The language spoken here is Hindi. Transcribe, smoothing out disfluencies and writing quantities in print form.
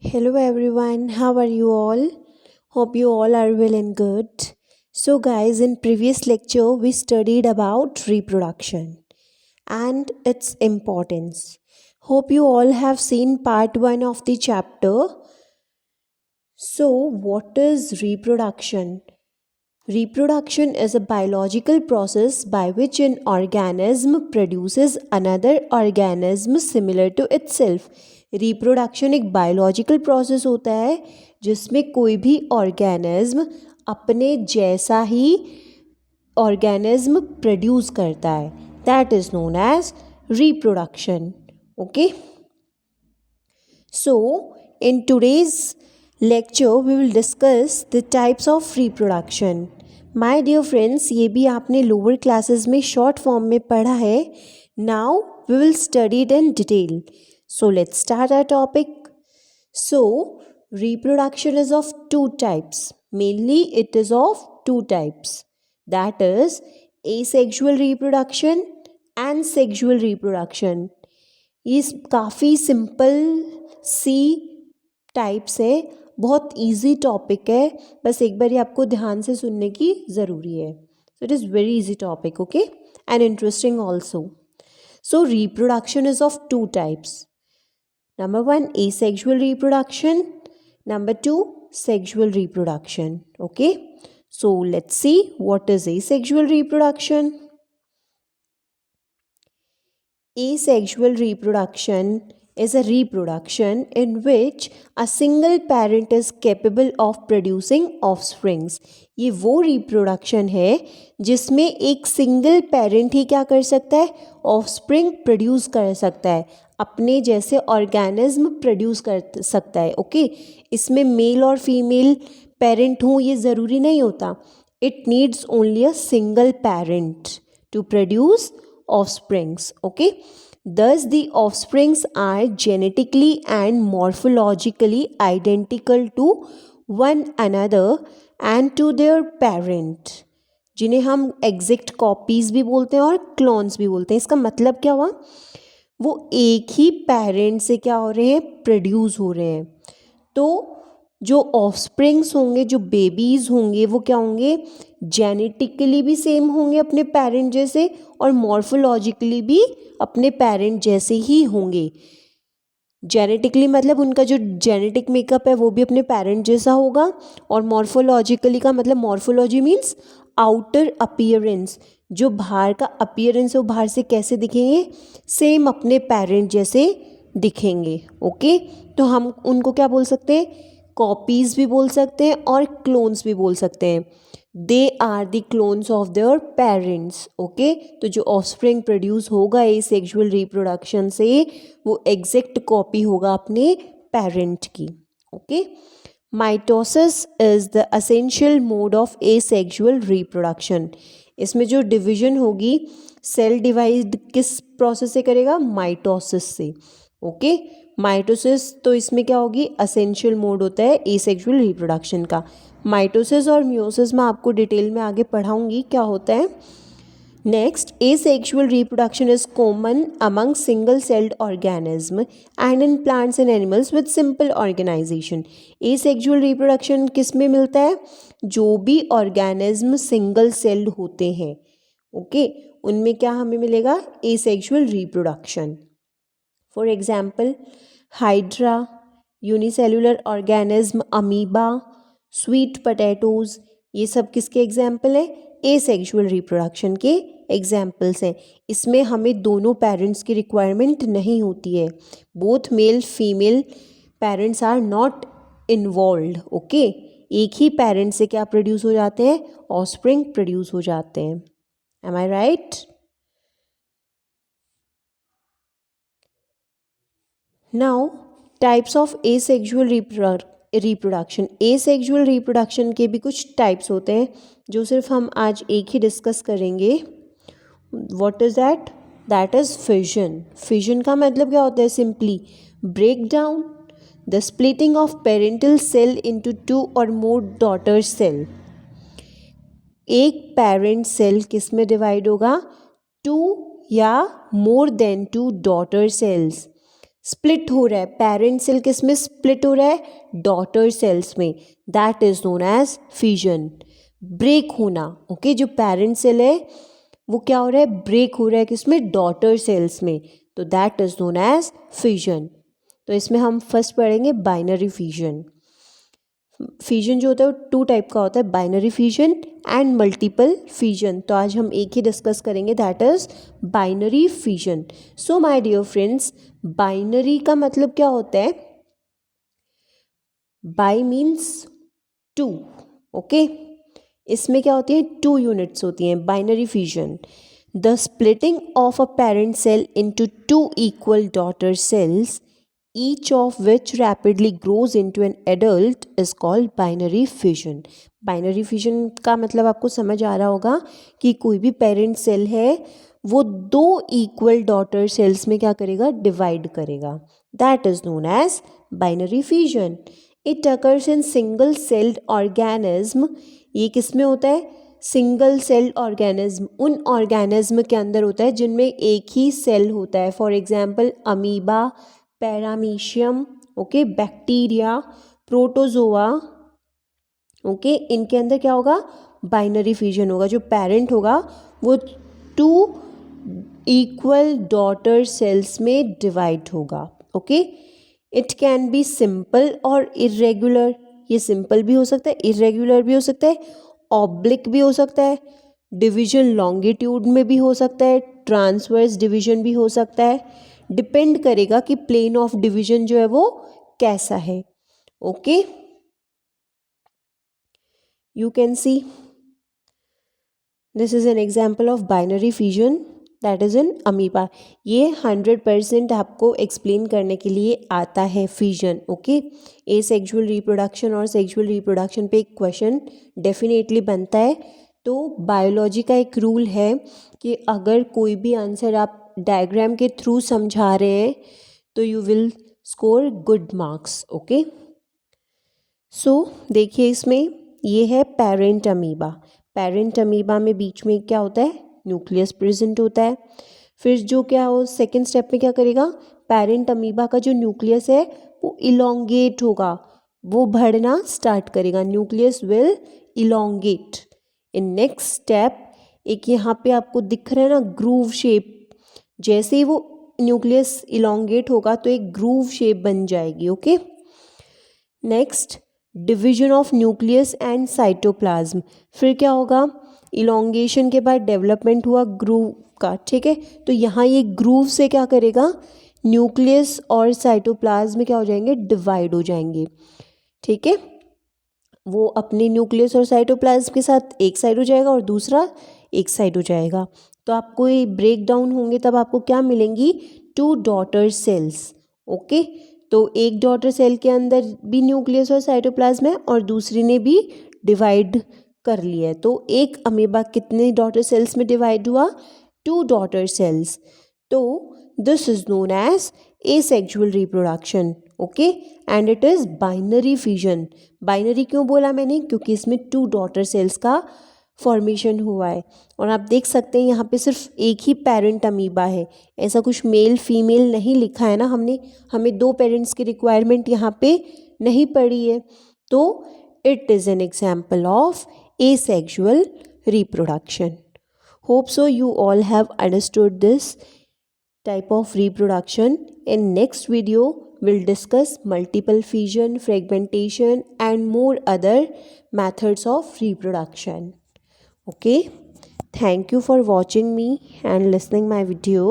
Hello everyone, how are you all? Hope you all are well and good. So, guys, in previous lecture we studied about reproduction and its importance. Hope you all have seen part 1 of the chapter. So, what is reproduction? Reproduction is a biological process by which an organism produces another organism similar to itself. Reproduction एक बायोलॉजिकल प्रोसेस होता है जिसमें कोई भी ऑर्गेनिज्म अपने जैसा ही ऑर्गेनिज्म प्रोड्यूस करता है. That is known as reproduction. Okay, so in today's lecture we will discuss the types of reproduction. My dear friends, ये भी आपने लोअर क्लासेस में शॉर्ट फॉर्म में पढ़ा है. Now we will study it in detail. So let's start our topic. So reproduction is of two types. Mainly it is of two types. That is asexual reproduction and sexual reproduction. ये काफ़ी सिंपल सी टाइप्स है, बहुत इजी टॉपिक है. बस एक बार ये आपको ध्यान से सुनने की ज़रूरी है. So it is very easy topic, okay, and interesting also. So reproduction is of two types. Number 1 asexual reproduction, number 2 sexual reproduction. Okay, so let's see what is asexual reproduction. Asexual reproduction is a reproduction in which a single parent is capable of producing offsprings. ये वो reproduction है जिसमें एक सिंगल पेरेंट ही क्या कर सकता है, ऑफस्प्रिंग प्रोड्यूस कर सकता है, अपने जैसे ऑर्गेनिज्म प्रोड्यूस कर सकता है. ओके, इसमें मेल और फीमेल पेरेंट हों ये ज़रूरी नहीं होता. It needs only a single parent to produce offsprings. Okay, thus the offsprings are genetically and morphologically identical to one another and to their parent, जिन्हें हम एग्जैक्ट कॉपीज भी बोलते हैं और क्लोन्स भी बोलते हैं. इसका मतलब क्या हुआ, वो एक ही पेरेंट से क्या हो रहे हैं, प्रोड्यूस हो रहे हैं. तो जो ऑफस्प्रिंग्स होंगे, जो बेबीज़ होंगे, वो क्या होंगे, जेनेटिकली भी सेम होंगे अपने पेरेंट जैसे और मॉर्फोलॉजिकली भी अपने पेरेंट जैसे ही होंगे. जेनेटिकली मतलब उनका जो जेनेटिक मेकअप है वो भी अपने पेरेंट जैसा होगा, और मॉर्फोलॉजिकली का मतलब मॉर्फोलॉजी मीन्स आउटर अपीयरेंस, जो बाहर का अपीयरेंस है वो बाहर से कैसे दिखेंगे, सेम अपने पेरेंट जैसे दिखेंगे. ओके, तो हम उनको क्या बोल सकते हैं, कॉपीज़ भी बोल सकते हैं और क्लोन्स भी बोल सकते हैं. They are the clones of their parents. Okay, तो जो ऑफस्प्रिंग प्रोड्यूस होगा ये सेक्सुअल रिप्रोडक्शन से वो एग्जैक्ट कॉपी होगा अपने पेरेंट की. Okay, mitosis is the essential mode of asexual reproduction. इसमें जो डिवीजन होगी, सेल डिवाइड किस प्रोसेस से करेगा, माइटोसिस से. ओके, माइटोसिस तो इसमें क्या होगी, असेंशियल मोड होता है एसेक्सुअल रिप्रोडक्शन का. माइटोसिस और मियोसिस में आपको डिटेल में आगे पढ़ाऊंगी क्या होता है. Next, asexual reproduction is common among single celled organism and in plants and animals with simple organization. asexual reproduction किस में मिलता है, जो भी ऑर्गेनिज्म सिंगल सेल्ड होते हैं. ओके, उनमें क्या हमें मिलेगा, asexual reproduction. For example hydra, unicellular organism amoeba, sweet potatoes, ये सब किसके एग्जाम्पल हैं, एसेक्सुअल रिप्रोडक्शन के एग्जाम्पल्स हैं. इसमें हमें दोनों पेरेंट्स की रिक्वायरमेंट नहीं होती है. Both male female parents are not involved. Okay, एक ही पेरेंट से क्या प्रोड्यूस हो जाते हैं, ऑफस्प्रिंग प्रोड्यूस हो जाते हैं. Am I right. Now types of asexual reproduction. Asexual reproduction के भी कुछ टाइप्स होते हैं जो सिर्फ हम आज एक ही डिस्कस करेंगे. What is that, that is fission. Fission का मतलब क्या होता है, simply break down the splitting of parental cell into two or more daughter cell. एक पेरेंट सेल किस में डिवाइड होगा, टू या more than two daughter cells. Split हो रहा है, पेरेंट सेल किस में स्प्लिट हो रहा है, डॉटर सेल्स में, that is known as fission. Break होना, ओके, जो पेरेंट सेल है वो क्या हो रहा है, ब्रेक हो रहा है किसमें, डॉटर सेल्स में, तो that is known as fission. तो इसमें हम फर्स्ट पढ़ेंगे बाइनरी फिजन। फिजन जो होता है वो टू टाइप का होता है, binary fission and multiple fission. तो आज हम एक ही डिस्कस करेंगे, that is binary fission. So my dear friends, binary का मतलब क्या होता है, बाई मीन्स टू, ओके, इसमें क्या होती है, टू यूनिट्स होती हैं, binary fission. The splitting of a parent cell into two equal daughter cells, each of which rapidly grows into an adult is called binary fission. Binary fission का मतलब आपको समझ आ रहा होगा कि कोई भी पेरेंट सेल है वो दो इक्वल डॉटर सेल्स में क्या करेगा, डिवाइड करेगा, that is known as binary fission. It occurs in single celled organism, ये किस में होता है, सिंगल सेल्ड ऑर्गेनिज्म, उन ऑर्गेनिज्म के अंदर होता है जिनमें एक ही सेल होता है, for example amoeba, paramecium, okay, bacteria, protozoa, okay, इनके अंदर क्या होगा, बाइनरी फिजन होगा। जो पेरेंट होगा वो टू इक्वल डॉटर सेल्स में डिवाइड होगा, okay. It can be simple और इरेगुलर, ये सिंपल भी हो सकता है, इरेगुलर भी हो सकता है, ऑब्लिक भी हो सकता है, डिवीजन लॉन्गिट्यूड में भी हो सकता है, ट्रांसवर्स डिवीजन भी हो सकता है, डिपेंड करेगा कि प्लेन ऑफ डिवीजन जो है वो कैसा है, okay. You can see this is an example of binary fission that is in amoeba. ये 100% आपको एक्सप्लेन करने के लिए आता है फिजन, ओके। ए सेक्सुअल रिप्रोडक्शन और सेक्सुअल रिप्रोडक्शन पे एक क्वेश्चन डेफिनेटली बनता है। तो बायोलॉजी का एक रूल है कि अगर कोई भी आंसर आप डायग्राम के थ्रू समझा रहे हैं तो you will score good marks, okay. So देखिए, इसमें ये है पेरेंट अमीबा। पेरेंट अमीबा में बीच में क्या होता है, न्यूक्लियस प्रेजेंट होता है। फिर जो क्या हो, सेकेंड स्टेप में क्या करेगा, पेरेंट अमीबा का जो न्यूक्लियस है वो इलोंगेट होगा, वो बढ़ना स्टार्ट करेगा, nucleus will elongate. In next step एक यहाँ पे आपको दिख रहा है ना ग्रूव शेप, जैसे ही वो न्यूक्लियस इलोंगेट होगा तो एक ग्रूव शेप बन जाएगी, okay. Next division of nucleus and cytoplasm, फिर क्या होगा, इलोंगेशन के बाद डेवलपमेंट हुआ ग्रूव का, ठीक है। तो यहाँ ये ग्रूव से क्या करेगा, न्यूक्लियस और साइटोप्लाज्म क्या हो जाएंगे, डिवाइड हो जाएंगे, ठीक है। वो अपने न्यूक्लियस और साइटोप्लाज्म के साथ एक साइड हो जाएगा और दूसरा एक साइड हो जाएगा। तो आपको ये ब्रेक डाउन होंगे तब आपको क्या मिलेंगी, टू डॉटर सेल्स, ओके। तो एक डॉटर सेल के अंदर भी न्यूक्लियस और साइटोप्लाज्म है और दूसरी ने भी डिवाइड कर लिया है। तो एक अमीबा कितने डॉटर सेल्स में डिवाइड हुआ, टू डॉटर सेल्स। तो this is known as asexual reproduction, okay, and it is binary fission. Binary क्यों बोला मैंने, क्योंकि इसमें टू डॉटर सेल्स का फॉर्मेशन हुआ है। और आप देख सकते हैं यहाँ पे सिर्फ एक ही पेरेंट अमीबा है, ऐसा कुछ मेल फीमेल नहीं लिखा है ना, हमें दो पेरेंट्स की रिक्वायरमेंट यहाँ पे नहीं पड़ी है। तो it is an example of asexual reproduction. Hope so you all have understood this type of reproduction. In next video we'll discuss multiple fission, fragmentation and more other methods of reproduction. Okay, thank you for watching me and listening my video.